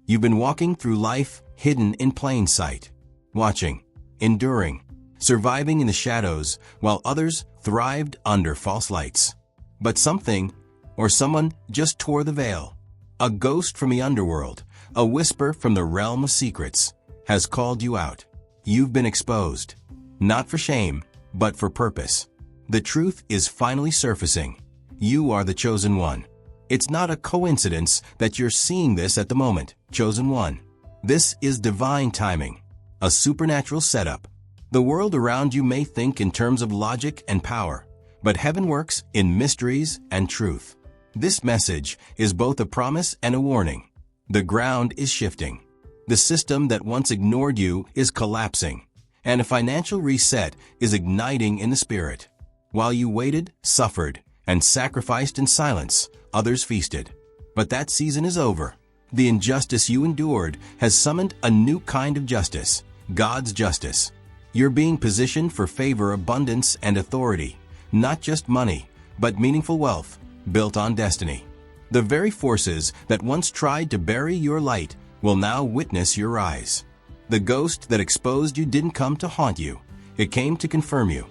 You've been walking through life hidden in plain sight, watching, enduring, surviving in the shadows while others thrived under false lights. But something or someone just tore the veil. A ghost from the underworld, a whisper from the realm of secrets, has called you out. You've been exposed, not for shame, but for purpose. The truth is finally surfacing. You are the chosen one. It's not a coincidence that you're seeing this at the moment, chosen one. This is divine timing, a supernatural setup. The world around you may think in terms of logic and power, but heaven works in mysteries and truth. This message is both a promise and a warning. The ground is shifting. The system that once ignored you is collapsing, and a financial reset is igniting in the spirit. While you waited, suffered, and sacrificed in silence, others feasted. But that season is over. The injustice you endured has summoned a new kind of justice, God's justice. You're being positioned for favor, abundance, and authority, not just money, but meaningful wealth, built on destiny. The very forces that once tried to bury your light will now witness your rise. The ghost that exposed you didn't come to haunt you. It came to confirm you.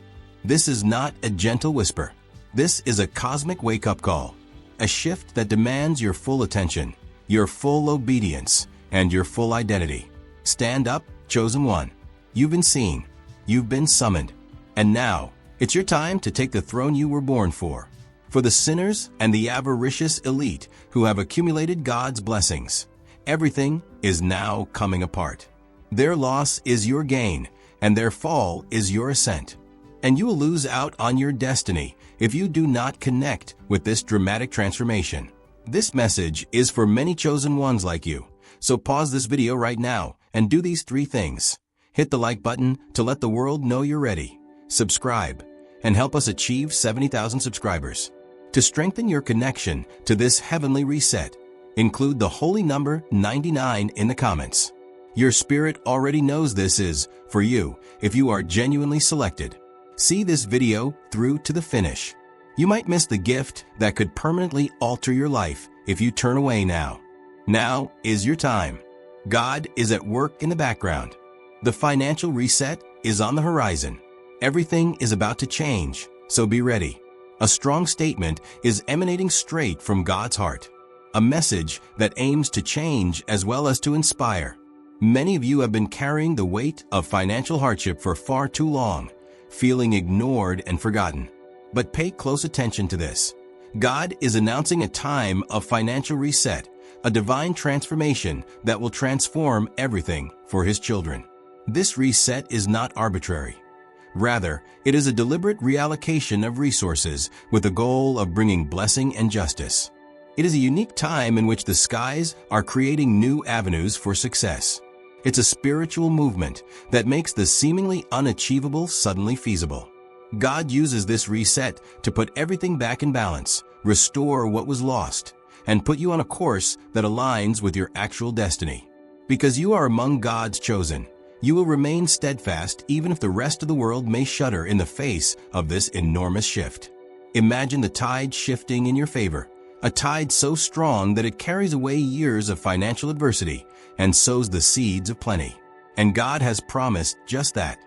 This is not a gentle whisper. This is a cosmic wake-up call, a shift that demands your full attention, your full obedience, and your full identity. Stand up, chosen one. You've been seen. You've been summoned. And now, it's your time to take the throne you were born for. For the sinners and the avaricious elite who have accumulated God's blessings, everything is now coming apart. Their loss is your gain, and their fall is your ascent. And you will lose out on your destiny if you do not connect with this dramatic transformation. This message is for many chosen ones like you. So pause this video right now and do these 3 things. Hit the like button to let the world know you're ready. Subscribe and help us achieve 70,000 subscribers. To strengthen your connection to this heavenly reset, include the holy number 99 in the comments. Your spirit already knows this is for you if you are genuinely selected. See this video through to the finish. You might miss the gift that could permanently alter your life if you turn away now. Now is your time. God is at work in the background. The financial reset is on the horizon. Everything is about to change, so be ready. A strong statement is emanating straight from God's heart. A message that aims to change as well as to inspire. Many of you have been carrying the weight of financial hardship for far too long, feeling ignored and forgotten. But pay close attention to this. God is announcing a time of financial reset, a divine transformation that will transform everything for His children. This reset is not arbitrary. Rather, it is a deliberate reallocation of resources with the goal of bringing blessing and justice. It is a unique time in which the skies are creating new avenues for success. It's a spiritual movement that makes the seemingly unachievable suddenly feasible. God uses this reset to put everything back in balance, restore what was lost, and put you on a course that aligns with your actual destiny. Because you are among God's chosen, you will remain steadfast even if the rest of the world may shudder in the face of this enormous shift. Imagine the tide shifting in your favor, a tide so strong that it carries away years of financial adversity and sows the seeds of plenty. And God has promised just that.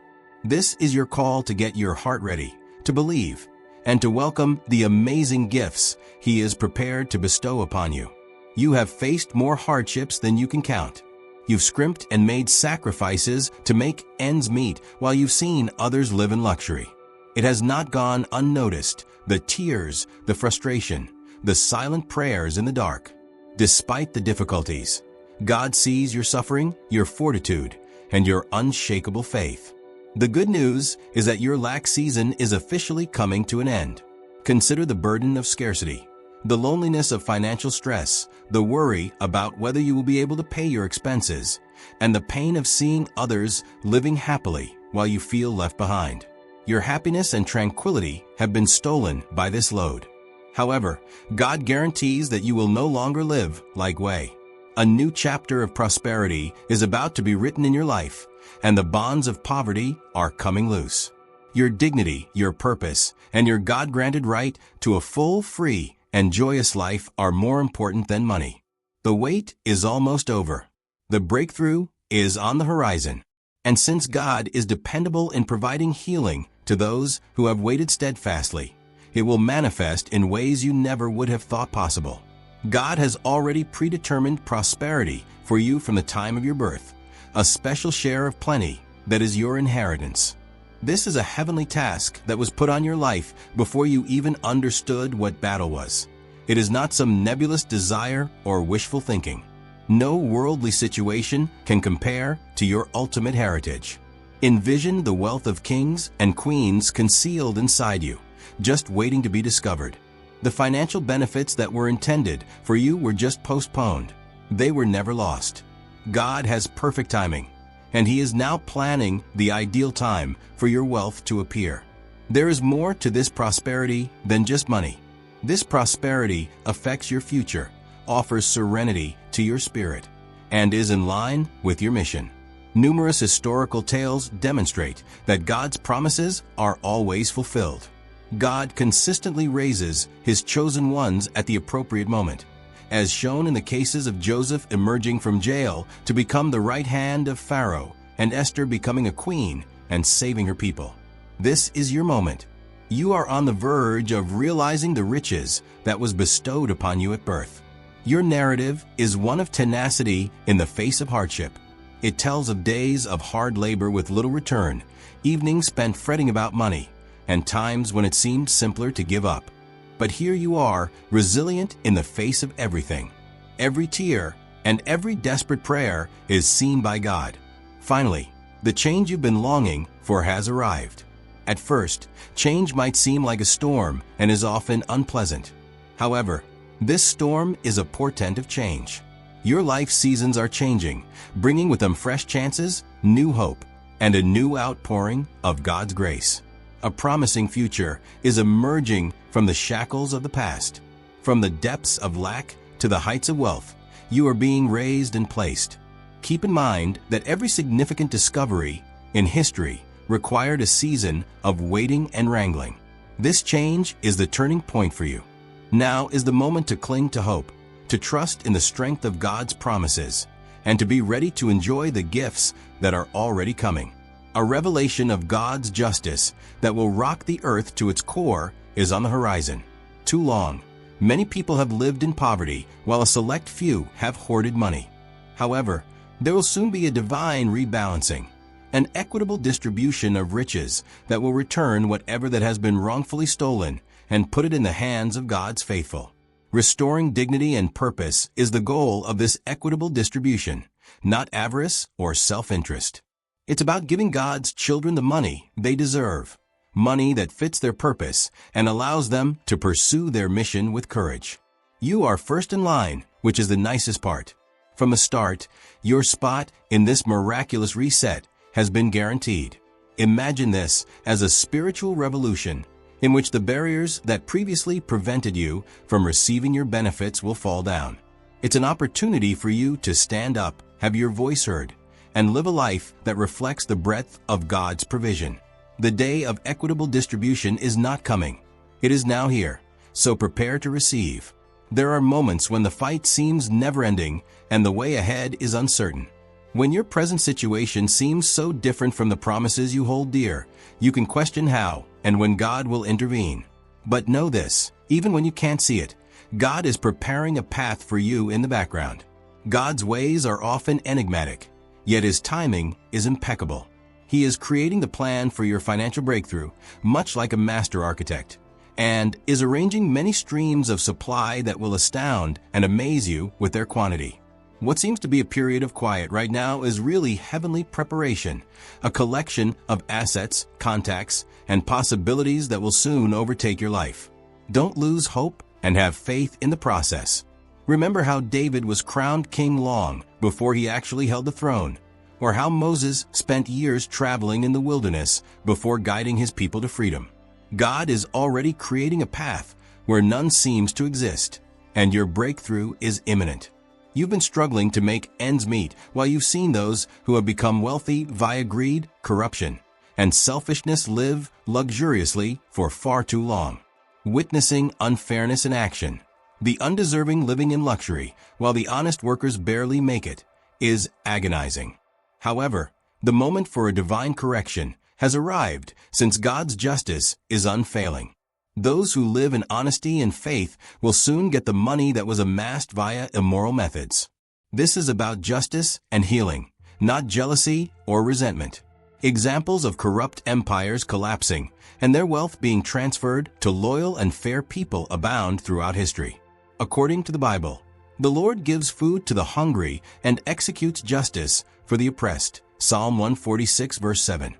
This is your call to get your heart ready, to believe, and to welcome the amazing gifts He is prepared to bestow upon you. You have faced more hardships than you can count. You've scrimped and made sacrifices to make ends meet while you've seen others live in luxury. It has not gone unnoticed, the tears, the frustration, the silent prayers in the dark. Despite the difficulties, God sees your suffering, your fortitude, and your unshakable faith. The good news is that your lack season is officially coming to an end. Consider the burden of scarcity, the loneliness of financial stress, the worry about whether you will be able to pay your expenses, and the pain of seeing others living happily while you feel left behind. Your happiness and tranquility have been stolen by this load. However, God guarantees that you will no longer live like way. A new chapter of prosperity is about to be written in your life, and the bonds of poverty are coming loose. Your dignity, your purpose, and your God-granted right to a full, free, and joyous life are more important than money. The wait is almost over. The breakthrough is on the horizon. And since God is dependable in providing healing to those who have waited steadfastly, it will manifest in ways you never would have thought possible. God has already predetermined prosperity for you from the time of your birth, a special share of plenty that is your inheritance. This is a heavenly task that was put on your life before you even understood what battle was. It is not some nebulous desire or wishful thinking. No worldly situation can compare to your ultimate heritage. Envision the wealth of kings and queens concealed inside you, just waiting to be discovered. The financial benefits that were intended for you were just postponed. They were never lost. God has perfect timing, and He is now planning the ideal time for your wealth to appear. There is more to this prosperity than just money. This prosperity affects your future, offers serenity to your spirit, and is in line with your mission. Numerous historical tales demonstrate that God's promises are always fulfilled. God consistently raises His chosen ones at the appropriate moment, as shown in the cases of Joseph emerging from jail to become the right hand of Pharaoh, and Esther becoming a queen and saving her people. This is your moment. You are on the verge of realizing the riches that was bestowed upon you at birth. Your narrative is one of tenacity in the face of hardship. It tells of days of hard labor with little return, evenings spent fretting about money, and times when it seemed simpler to give up. But here you are, resilient in the face of everything. Every tear and every desperate prayer is seen by God. Finally, the change you've been longing for has arrived. At first, change might seem like a storm and is often unpleasant. However, this storm is a portent of change. Your life seasons are changing, bringing with them fresh chances, new hope, and a new outpouring of God's grace. A promising future is emerging from the shackles of the past. From the depths of lack to the heights of wealth, you are being raised and placed. Keep in mind that every significant discovery in history required a season of waiting and wrangling. This change is the turning point for you. Now is the moment to cling to hope, to trust in the strength of God's promises, and to be ready to enjoy the gifts that are already coming. A revelation of God's justice that will rock the earth to its core is on the horizon. Too long, many people have lived in poverty while a select few have hoarded money. However, there will soon be a divine rebalancing, an equitable distribution of riches that will return whatever that has been wrongfully stolen and put it in the hands of God's faithful. Restoring dignity and purpose is the goal of this equitable distribution, not avarice or self-interest. It's about giving God's children the money they deserve, money that fits their purpose and allows them to pursue their mission with courage. You are first in line, which is the nicest part. From the start, your spot in this miraculous reset has been guaranteed. Imagine this as a spiritual revolution in which the barriers that previously prevented you from receiving your benefits will fall down. It's an opportunity for you to stand up, have your voice heard, and live a life that reflects the breadth of God's provision. The day of equitable distribution is not coming. It is now here, so prepare to receive. There are moments when the fight seems never-ending and the way ahead is uncertain. When your present situation seems so different from the promises you hold dear, you can question how and when God will intervene. But know this, even when you can't see it, God is preparing a path for you in the background. God's ways are often enigmatic, yet His timing is impeccable. He is creating the plan for your financial breakthrough, much like a master architect, and is arranging many streams of supply that will astound and amaze you with their quantity. What seems to be a period of quiet right now is really heavenly preparation, a collection of assets, contacts, and possibilities that will soon overtake your life. Don't lose hope and have faith in the process. Remember how David was crowned king long before he actually held the throne, or how Moses spent years traveling in the wilderness before guiding his people to freedom. God is already creating a path where none seems to exist, and your breakthrough is imminent. You've been struggling to make ends meet while you've seen those who have become wealthy via greed, corruption, and selfishness live luxuriously for far too long. Witnessing unfairness in action, the undeserving living in luxury while the honest workers barely make it, is agonizing. However, the moment for a divine correction has arrived, since God's justice is unfailing. Those who live in honesty and faith will soon get the money that was amassed via immoral methods. This is about justice and healing, not jealousy or resentment. Examples of corrupt empires collapsing and their wealth being transferred to loyal and fair people abound throughout history. According to the Bible, the Lord gives food to the hungry and executes justice for the oppressed. Psalm 146 verse 7.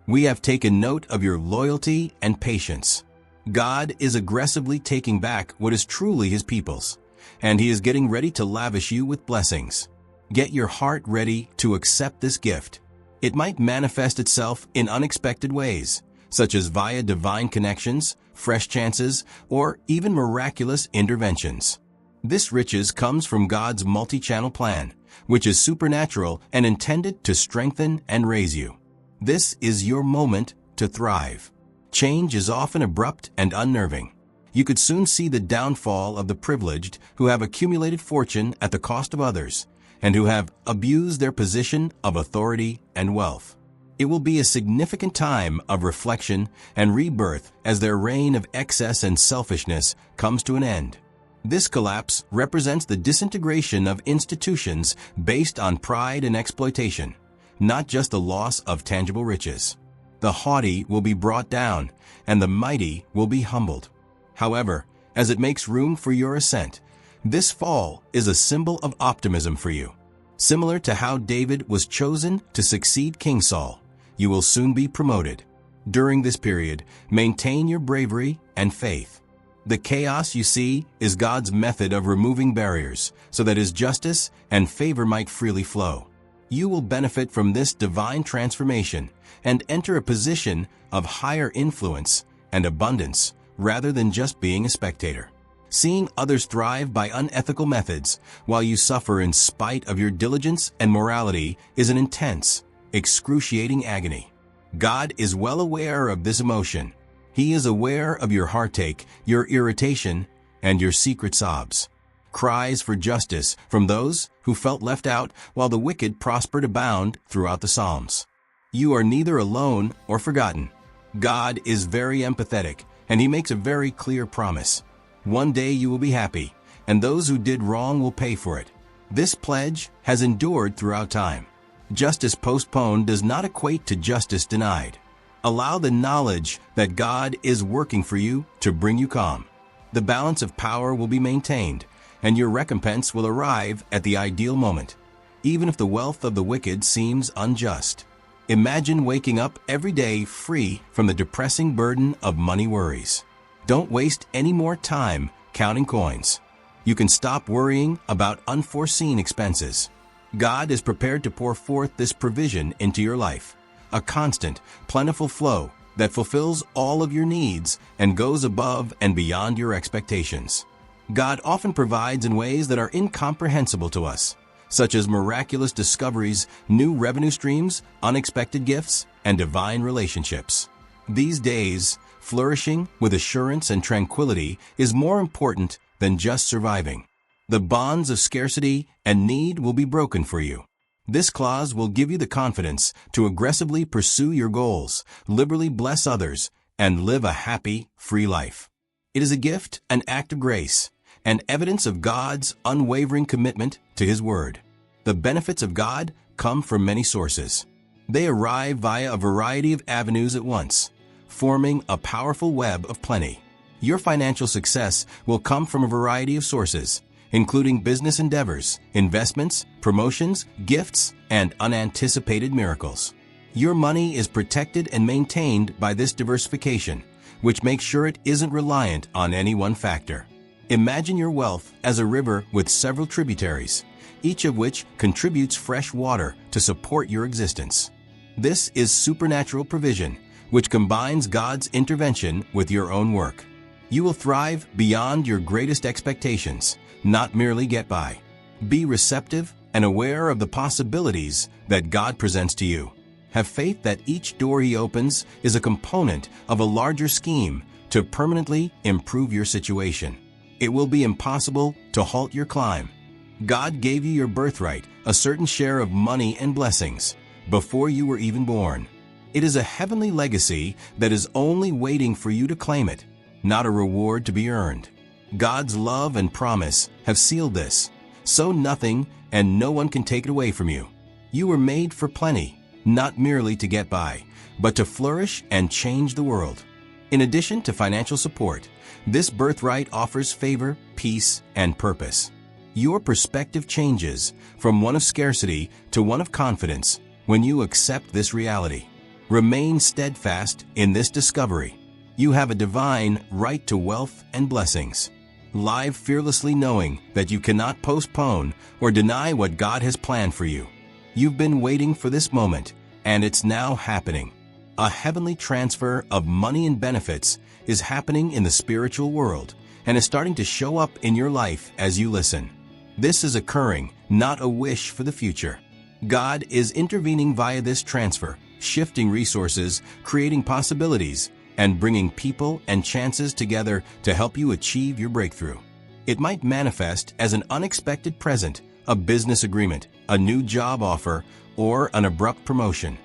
We have taken note of your loyalty and patience. God is aggressively taking back what is truly His people's, and He is getting ready to lavish you with blessings. Get your heart ready to accept this gift. It might manifest itself in unexpected ways, such as via divine connections, fresh chances, or even miraculous interventions. This riches comes from God's multi-channel plan, which is supernatural and intended to strengthen and raise you. This is your moment to thrive. Change is often abrupt and unnerving. You could soon see the downfall of the privileged who have accumulated fortune at the cost of others, and who have abused their position of authority and wealth. It will be a significant time of reflection and rebirth as their reign of excess and selfishness comes to an end. This collapse represents the disintegration of institutions based on pride and exploitation, not just the loss of tangible riches. The haughty will be brought down, and the mighty will be humbled. However, as it makes room for your ascent, this fall is a symbol of optimism for you. Similar to how David was chosen to succeed King Saul, you will soon be promoted. During this period, maintain your bravery and faith. The chaos you see is God's method of removing barriers so that His justice and favor might freely flow. You will benefit from this divine transformation and enter a position of higher influence and abundance rather than just being a spectator. Seeing others thrive by unethical methods while you suffer in spite of your diligence and morality is an intense, excruciating agony. God is well aware of this emotion. He is aware of your heartache, your irritation, and your secret sobs. Cries for justice from those who felt left out while the wicked prospered abound throughout the Psalms. You are neither alone or forgotten. God is very empathetic, and He makes a very clear promise. One day you will be happy, and those who did wrong will pay for it. This pledge has endured throughout time. Justice postponed does not equate to justice denied. Allow the knowledge that God is working for you to bring you calm. The balance of power will be maintained, and your recompense will arrive at the ideal moment, even if the wealth of the wicked seems unjust. Imagine waking up every day free from the depressing burden of money worries. Don't waste any more time counting coins. You can stop worrying about unforeseen expenses. God is prepared to pour forth this provision into your life, a constant, plentiful flow that fulfills all of your needs and goes above and beyond your expectations. God often provides in ways that are incomprehensible to us, such as miraculous discoveries, new revenue streams, unexpected gifts, and divine relationships. These days, flourishing with assurance and tranquility is more important than just surviving. The bonds of scarcity and need will be broken for you. This clause will give you the confidence to aggressively pursue your goals, liberally bless others, and live a happy, free life. It is a gift, an act of grace, and evidence of God's unwavering commitment to His Word. The benefits of God come from many sources. They arrive via a variety of avenues at once, forming a powerful web of plenty. Your financial success will come from a variety of sources, including business endeavors, investments, promotions, gifts, and unanticipated miracles. Your money is protected and maintained by this diversification, which makes sure it isn't reliant on any one factor. Imagine your wealth as a river with several tributaries, each of which contributes fresh water to support your existence. This is supernatural provision, which combines God's intervention with your own work. You will thrive beyond your greatest expectations, not merely get by. Be receptive and aware of the possibilities that God presents to you. Have faith that each door He opens is a component of a larger scheme to permanently improve your situation. It will be impossible to halt your climb, God gave you your birthright, a certain share of money and blessings, before you were even born. It is a heavenly legacy that is only waiting for you to claim it, not a reward to be earned. God's love and promise have sealed this, so nothing and no one can take it away from you. You were made for plenty, not merely to get by, but to flourish and change the world. In addition to financial support, this birthright offers favor, peace, and purpose. Your perspective changes from one of scarcity to one of confidence when you accept this reality. Remain steadfast in this discovery. You have a divine right to wealth and blessings. Live fearlessly knowing that you cannot postpone or deny what God has planned for you. You've been waiting for this moment, and it's now happening. A heavenly transfer of money and benefits is happening in the spiritual world and is starting to show up in your life as you listen. This is occurring, not a wish for the future. God is intervening via this transfer, shifting resources, creating possibilities, and bringing people and chances together to help you achieve your breakthrough. It might manifest as an unexpected present, a business agreement, a new job offer, or an abrupt promotion.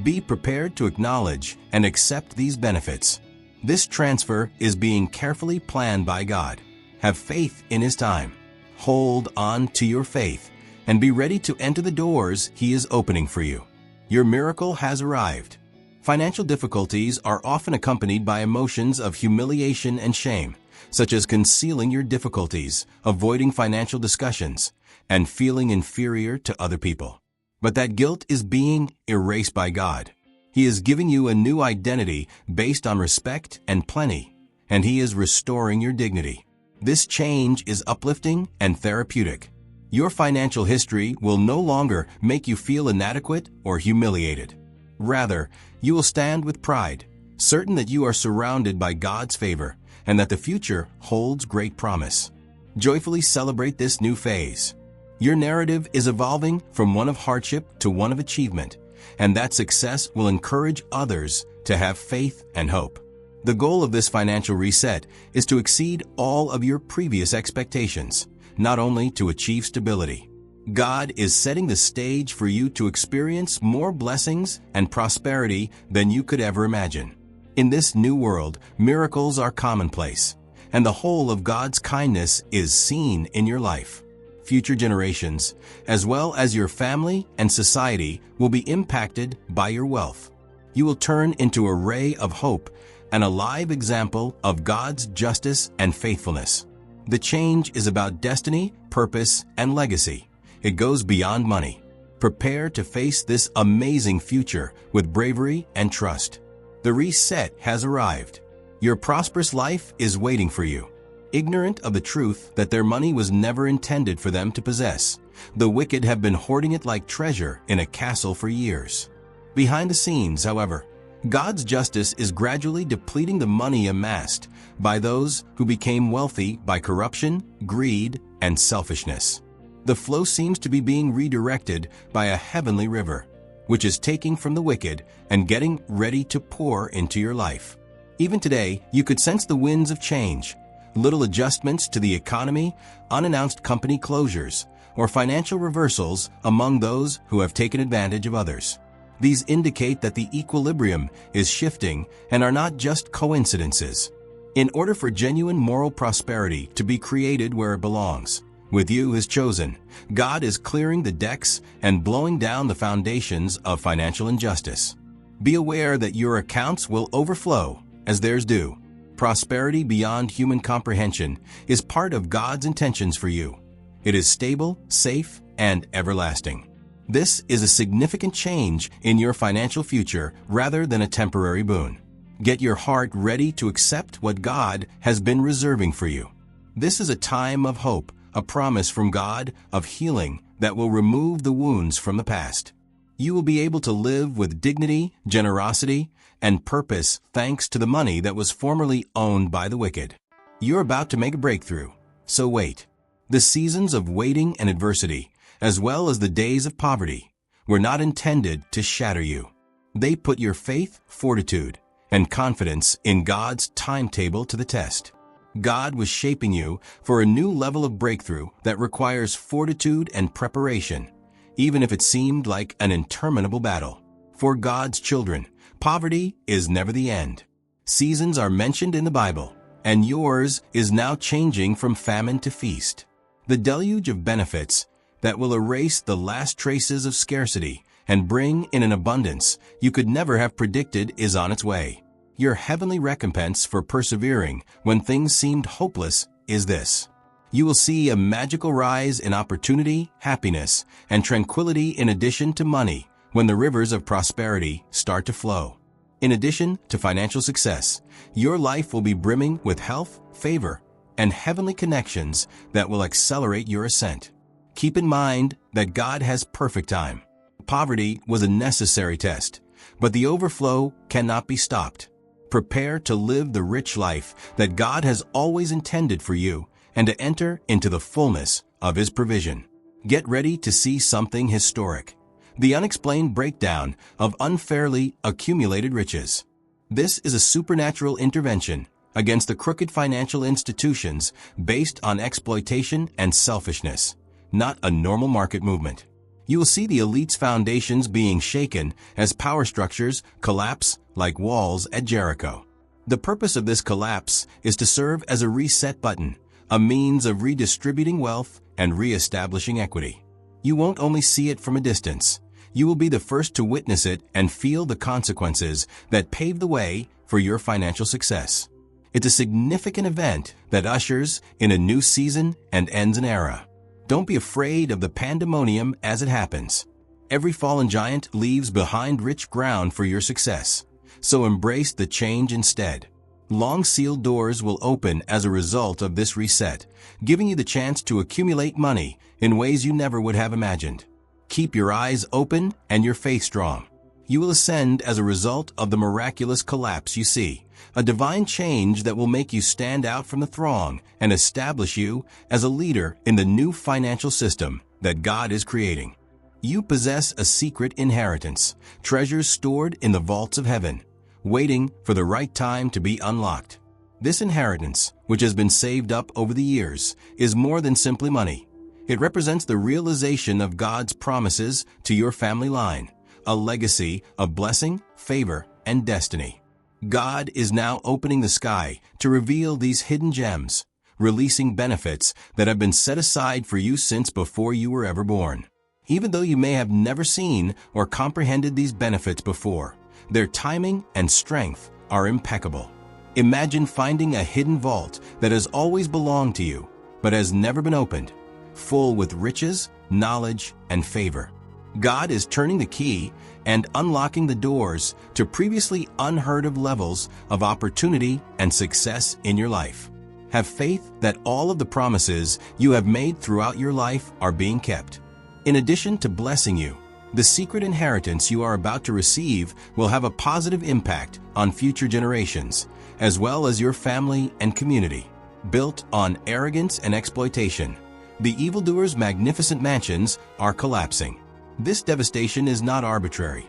Be prepared to acknowledge and accept these benefits. This transfer is being carefully planned by God. Have faith in His time. Hold on to your faith and be ready to enter the doors He is opening for you. Your miracle has arrived. Financial difficulties are often accompanied by emotions of humiliation and shame, such as concealing your difficulties, avoiding financial discussions, and feeling inferior to other people. But that guilt is being erased by God. He is giving you a new identity based on respect and plenty, and He is restoring your dignity. This change is uplifting and therapeutic. Your financial history will no longer make you feel inadequate or humiliated. Rather, you will stand with pride, certain that you are surrounded by God's favor and that the future holds great promise. Joyfully celebrate this new phase. Your narrative is evolving from one of hardship to one of achievement, and that success will encourage others to have faith and hope. The goal of this financial reset is to exceed all of your previous expectations, not only to achieve stability. God is setting the stage for you to experience more blessings and prosperity than you could ever imagine. In this new world, miracles are commonplace, and the whole of God's kindness is seen in your life. Future generations, as well as your family and society, will be impacted by your wealth. You will turn into a ray of hope and a live example of God's justice and faithfulness. The change is about destiny, purpose, and legacy. It goes beyond money. Prepare to face this amazing future with bravery and trust. The reset has arrived. Your prosperous life is waiting for you. Ignorant of the truth that their money was never intended for them to possess, the wicked have been hoarding it like treasure in a castle for years. Behind the scenes, however, God's justice is gradually depleting the money amassed by those who became wealthy by corruption, greed, and selfishness. The flow seems to be being redirected by a heavenly river, which is taking from the wicked and getting ready to pour into your life. Even today, you could sense the winds of change, little adjustments to the economy, unannounced company closures, or financial reversals among those who have taken advantage of others. These indicate that the equilibrium is shifting and are not just coincidences. In order for genuine moral prosperity to be created where it belongs, with you His chosen, God is clearing the decks and blowing down the foundations of financial injustice. Be aware that your accounts will overflow as theirs do. Prosperity beyond human comprehension is part of God's intentions for you. It is stable, safe, and everlasting. This is a significant change in your financial future rather than a temporary boon. Get your heart ready to accept what God has been reserving for you. This is a time of hope, a promise from God of healing that will remove the wounds from the past. You will be able to live with dignity, generosity, and purpose thanks to the money that was formerly owned by the wicked. You're about to make a breakthrough, so wait. The seasons of waiting and adversity, as well as the days of poverty, were not intended to shatter you. They put your faith, fortitude, and confidence in God's timetable to the test. God was shaping you for a new level of breakthrough that requires fortitude and preparation, even if it seemed like an interminable battle. For God's children, poverty is never the end. Seasons are mentioned in the Bible, and yours is now changing from famine to feast. The deluge of benefits that will erase the last traces of scarcity and bring in an abundance you could never have predicted is on its way. Your heavenly recompense for persevering when things seemed hopeless is this. You will see a magical rise in opportunity, happiness, and tranquility in addition to money when the rivers of prosperity start to flow. In addition to financial success, your life will be brimming with health, favor, and heavenly connections that will accelerate your ascent. Keep in mind that God has perfect time. Poverty was a necessary test, but the overflow cannot be stopped. Prepare to live the rich life that God has always intended for you and to enter into the fullness of His provision. Get ready to see something historic: the unexplained breakdown of unfairly accumulated riches. This is a supernatural intervention against the crooked financial institutions based on exploitation and selfishness, not a normal market movement. You will see the elite's foundations being shaken as power structures collapse like walls at Jericho. The purpose of this collapse is to serve as a reset button, a means of redistributing wealth and reestablishing equity. You won't only see it from a distance. You will be the first to witness it and feel the consequences that pave the way for your financial success. It's a significant event that ushers in a new season and ends an era. Don't be afraid of the pandemonium as it happens. Every fallen giant leaves behind rich ground for your success, so embrace the change instead. Long sealed doors will open as a result of this reset, giving you the chance to accumulate money in ways you never would have imagined. Keep your eyes open and your faith strong. You will ascend as a result of the miraculous collapse you see, a divine change that will make you stand out from the throng and establish you as a leader in the new financial system that God is creating. You possess a secret inheritance, treasures stored in the vaults of heaven, waiting for the right time to be unlocked. This inheritance, which has been saved up over the years, is more than simply money. It represents the realization of God's promises to your family line, a legacy of blessing, favor, and destiny. God is now opening the sky to reveal these hidden gems, releasing benefits that have been set aside for you since before you were ever born. Even though you may have never seen or comprehended these benefits before, their timing and strength are impeccable. Imagine finding a hidden vault that has always belonged to you, but has never been opened, full with riches, knowledge, and favor. God is turning the key and unlocking the doors to previously unheard of levels of opportunity and success in your life. Have faith that all of the promises you have made throughout your life are being kept. In addition to blessing you, the secret inheritance you are about to receive will have a positive impact on future generations, as well as your family and community. Built on arrogance and exploitation, the evildoers' magnificent mansions are collapsing. This devastation is not arbitrary.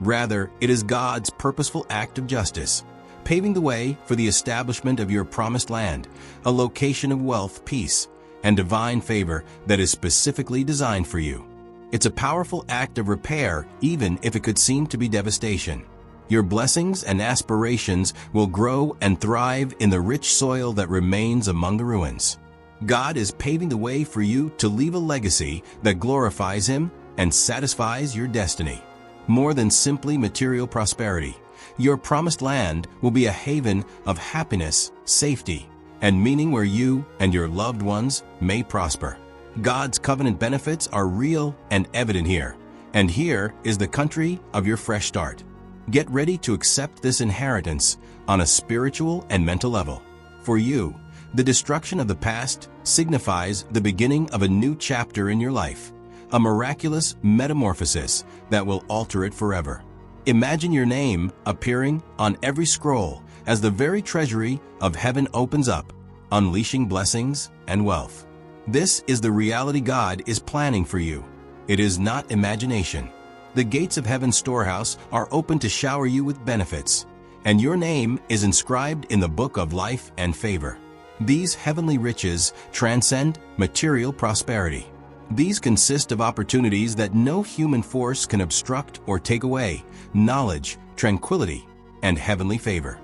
Rather, it is God's purposeful act of justice, paving the way for the establishment of your promised land, a location of wealth, peace, and divine favor that is specifically designed for you. It's a powerful act of repair, even if it could seem to be devastation. Your blessings and aspirations will grow and thrive in the rich soil that remains among the ruins. God is paving the way for you to leave a legacy that glorifies Him and satisfies your destiny. More than simply material prosperity, your promised land will be a haven of happiness, safety, and meaning where you and your loved ones may prosper. God's covenant benefits are real and evident here, and here is the country of your fresh start. Get ready to accept this inheritance on a spiritual and mental level. For you, the destruction of the past signifies the beginning of a new chapter in your life, a miraculous metamorphosis that will alter it forever. Imagine your name appearing on every scroll as the very treasury of heaven opens up, unleashing blessings and wealth. This is the reality God is planning for you. It is not imagination. The gates of heaven's storehouse are open to shower you with benefits, and your name is inscribed in the book of life and favor. These heavenly riches transcend material prosperity. These consist of opportunities that no human force can obstruct or take away: knowledge, tranquility, and heavenly favor.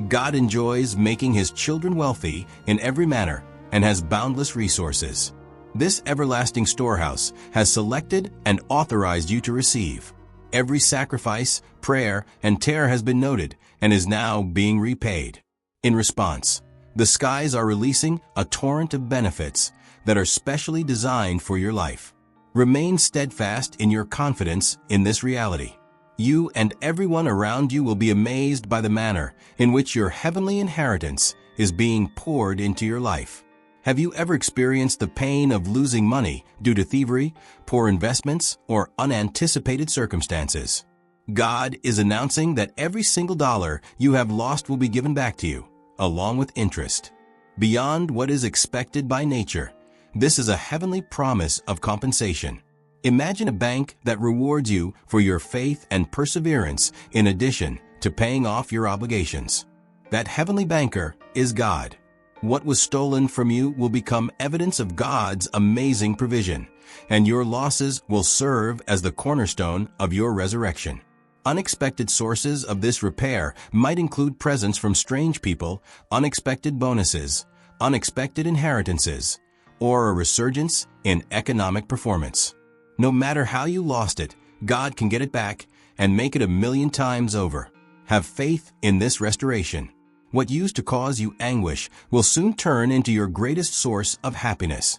God enjoys making His children wealthy in every manner and has boundless resources. This everlasting storehouse has selected and authorized you to receive. Every sacrifice, prayer, and tear has been noted and is now being repaid. In response, the skies are releasing a torrent of benefits that are specially designed for your life. Remain steadfast in your confidence in this reality. You and everyone around you will be amazed by the manner in which your heavenly inheritance is being poured into your life. Have you ever experienced the pain of losing money due to thievery, poor investments, or unanticipated circumstances? God is announcing that every single dollar you have lost will be given back to you, along with interest. Beyond what is expected by nature, this is a heavenly promise of compensation. Imagine a bank that rewards you for your faith and perseverance in addition to paying off your obligations. That heavenly banker is God. What was stolen from you will become evidence of God's amazing provision, and your losses will serve as the cornerstone of your resurrection. Unexpected sources of this repair might include presents from strange people, unexpected bonuses, unexpected inheritances, or a resurgence in economic performance. No matter how you lost it, God can get it back and make it 1,000,000 times over. Have faith in this restoration. What used to cause you anguish will soon turn into your greatest source of happiness,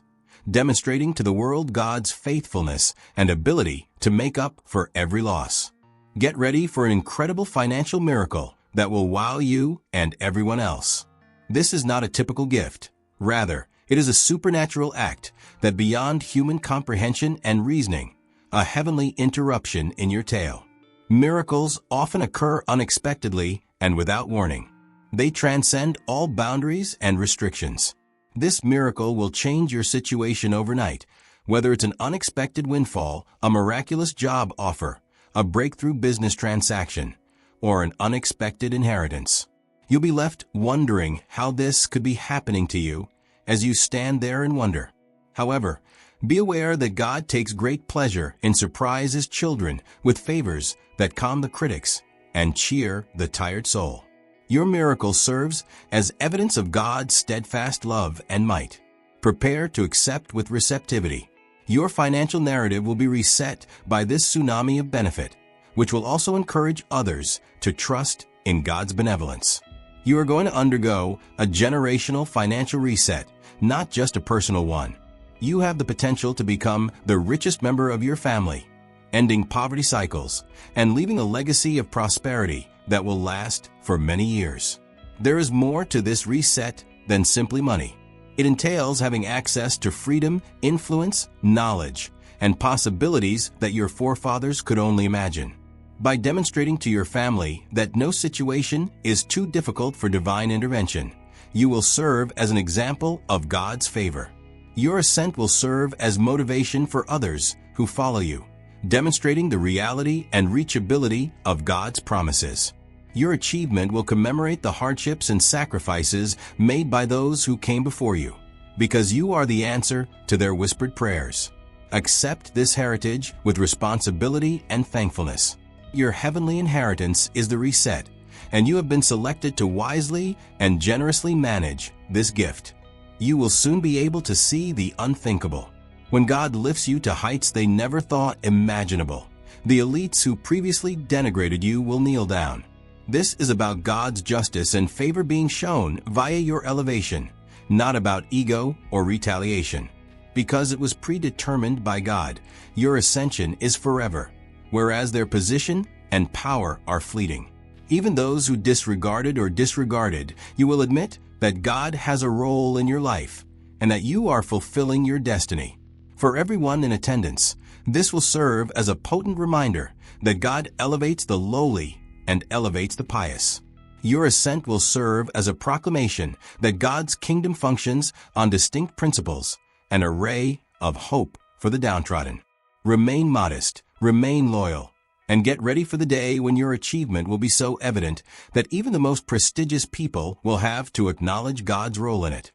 demonstrating to the world God's faithfulness and ability to make up for every loss. Get ready for an incredible financial miracle that will wow you and everyone else. This is not a typical gift. Rather, it is a supernatural act that beyond human comprehension and reasoning, a heavenly interruption in your tale. Miracles often occur unexpectedly and without warning. They transcend all boundaries and restrictions. This miracle will change your situation overnight, whether it's an unexpected windfall, a miraculous job offer, a breakthrough business transaction, or an unexpected inheritance. You'll be left wondering how this could be happening to you as you stand there and wonder. However, be aware that God takes great pleasure in surprising His children with favors that calm the critics and cheer the tired soul. Your miracle serves as evidence of God's steadfast love and might. Prepare to accept with receptivity. Your financial narrative will be reset by this tsunami of benefit, which will also encourage others to trust in God's benevolence. You are going to undergo a generational financial reset, not just a personal one. You have the potential to become the richest member of your family, ending poverty cycles and leaving a legacy of prosperity that will last for many years. There is more to this reset than simply money. It entails having access to freedom, influence, knowledge, and possibilities that your forefathers could only imagine. By demonstrating to your family that no situation is too difficult for divine intervention, you will serve as an example of God's favor. Your ascent will serve as motivation for others who follow you, demonstrating the reality and reachability of God's promises. Your achievement will commemorate the hardships and sacrifices made by those who came before you, because you are the answer to their whispered prayers. Accept this heritage with responsibility and thankfulness. Your heavenly inheritance is the reset, and you have been selected to wisely and generously manage this gift. You will soon be able to see the unthinkable. When God lifts you to heights they never thought imaginable, the elites who previously denigrated you will kneel down. This is about God's justice and favor being shown via your elevation, not about ego or retaliation. Because it was predetermined by God, your ascension is forever, whereas their position and power are fleeting. Even those who disregarded or disregarded, you will admit that God has a role in your life and that you are fulfilling your destiny. For everyone in attendance, this will serve as a potent reminder that God elevates the lowly and elevates the pious. Your ascent will serve as a proclamation that God's kingdom functions on distinct principles, an array of hope for the downtrodden. Remain modest, remain loyal, and get ready for the day when your achievement will be so evident that even the most prestigious people will have to acknowledge God's role in it.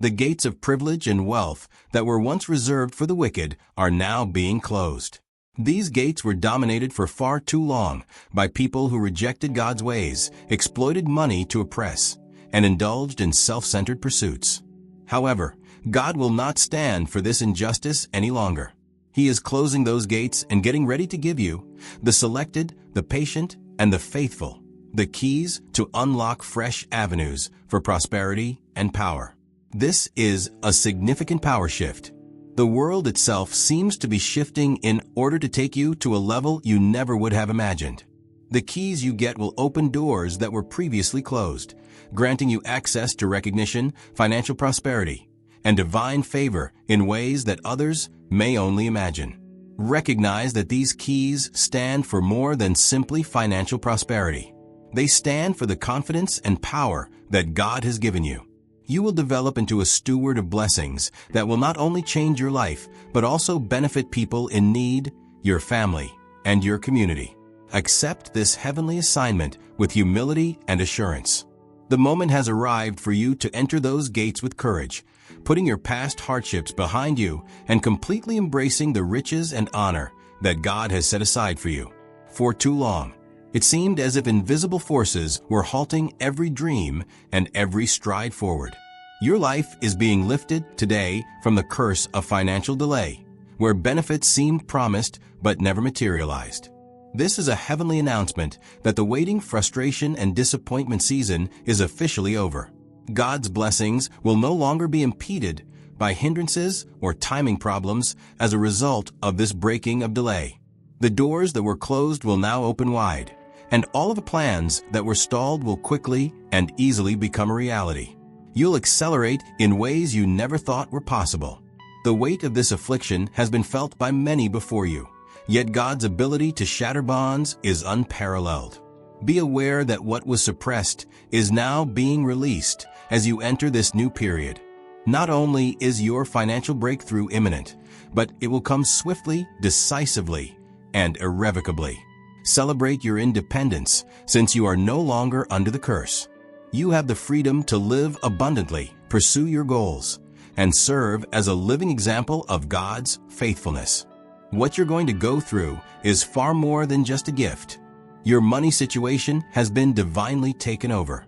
The gates of privilege and wealth that were once reserved for the wicked are now being closed. These gates were dominated for far too long by people who rejected God's ways, exploited money to oppress, and indulged in self-centered pursuits. However, God will not stand for this injustice any longer. He is closing those gates and getting ready to give you, the selected, the patient, and the faithful, the keys to unlock fresh avenues for prosperity and power. This is a significant power shift. The world itself seems to be shifting in order to take you to a level you never would have imagined. The keys you get will open doors that were previously closed, granting you access to recognition, financial prosperity, and divine favor in ways that others may only imagine. Recognize that these keys stand for more than simply financial prosperity. They stand for the confidence and power that God has given you. You will develop into a steward of blessings that will not only change your life, but also benefit people in need, your family, and your community. Accept this heavenly assignment with humility and assurance. The moment has arrived for you to enter those gates with courage, putting your past hardships behind you and completely embracing the riches and honor that God has set aside for you. For too long, it seemed as if invisible forces were halting every dream and every stride forward. Your life is being lifted today from the curse of financial delay, where benefits seemed promised but never materialized. This is a heavenly announcement that the waiting, frustration, and disappointment season is officially over. God's blessings will no longer be impeded by hindrances or timing problems as a result of this breaking of delay. The doors that were closed will now open wide, and all of the plans that were stalled will quickly and easily become a reality. You'll accelerate in ways you never thought were possible. The weight of this affliction has been felt by many before you, yet God's ability to shatter bonds is unparalleled. Be aware that what was suppressed is now being released as you enter this new period. Not only is your financial breakthrough imminent, but it will come swiftly, decisively, and irrevocably. Celebrate your independence, since you are no longer under the curse. You have the freedom to live abundantly, pursue your goals, and serve as a living example of God's faithfulness. What you're going to go through is far more than just a gift. Your money situation has been divinely taken over.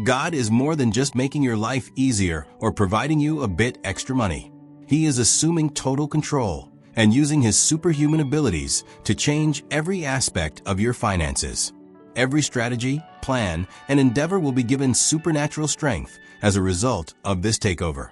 God is more than just making your life easier or providing you a bit extra money. He is assuming total control and using His superhuman abilities to change every aspect of your finances. Every strategy, plan, and endeavor will be given supernatural strength as a result of this takeover.